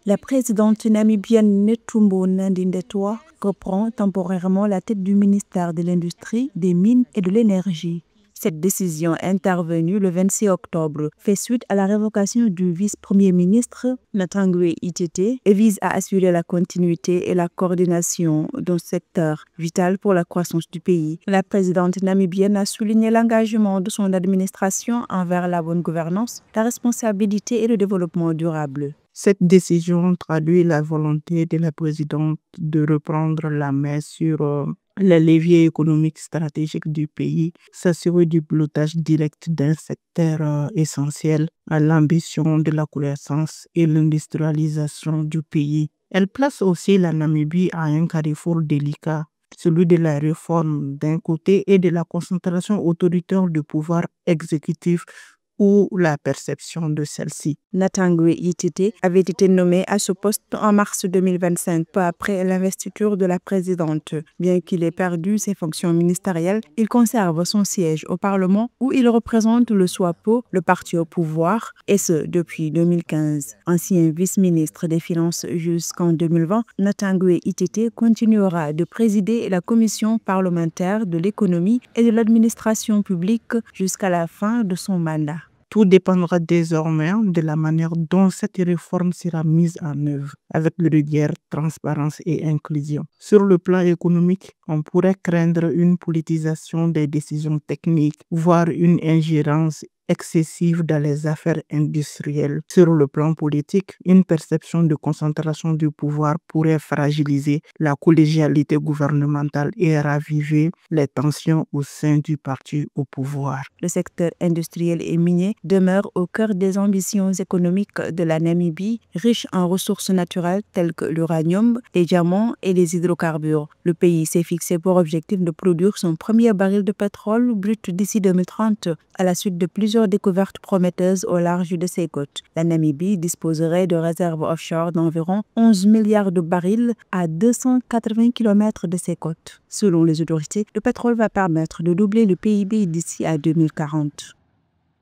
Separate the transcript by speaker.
Speaker 1: La présidente namibienne Netumbo Nandi-Ndaitwah reprend temporairement la tête du ministère de l'Industrie, des Mines et de l'Énergie. Cette décision intervenue le 26 octobre fait suite à la révocation du vice-premier ministre Nathangwe Itete et vise à assurer la continuité et la coordination d'un secteur vital pour la croissance du pays. La présidente namibienne a souligné l'engagement de son administration envers la bonne gouvernance, la responsabilité et le développement durable.
Speaker 2: Cette décision traduit la volonté de la présidente de reprendre la main sur les leviers économiques stratégiques du pays, s'assurer du pilotage direct d'un secteur essentiel à l'ambition de la croissance et l'industrialisation du pays. Elle place aussi la Namibie à un carrefour délicat, celui de la réforme d'un côté et de la concentration autoritaire du pouvoir exécutif ou la perception de celle-ci.
Speaker 1: Nathangwe Itete avait été nommé à ce poste en mars 2025, peu après l'investiture de la présidente. Bien qu'il ait perdu ses fonctions ministérielles, il conserve son siège au Parlement où il représente le SWAPO, le parti au pouvoir, et ce depuis 2015. Ancien vice-ministre des Finances jusqu'en 2020, Nathangwe Itete continuera de présider la commission parlementaire de l'économie et de l'administration publique jusqu'à la fin de son mandat.
Speaker 2: Tout dépendra désormais de la manière dont cette réforme sera mise en œuvre, avec rigueur, transparence et inclusion. Sur le plan économique, on pourrait craindre une politisation des décisions techniques, voire une ingérence excessive dans les affaires industrielles. Sur le plan politique, une perception de concentration du pouvoir pourrait fragiliser la collégialité gouvernementale et raviver les tensions au sein du parti au pouvoir.
Speaker 1: Le secteur industriel et minier demeure au cœur des ambitions économiques de la Namibie, riche en ressources naturelles telles que l'uranium, les diamants et les hydrocarbures. Le pays s'est fixé pour objectif de produire son premier baril de pétrole brut d'ici 2030, à la suite de plusieurs découvertes prometteuses au large de ses côtes. La Namibie disposerait de réserves offshore d'environ 11 milliards de barils à 280 km de ses côtes. Selon les autorités, le pétrole va permettre de doubler le PIB d'ici à 2040.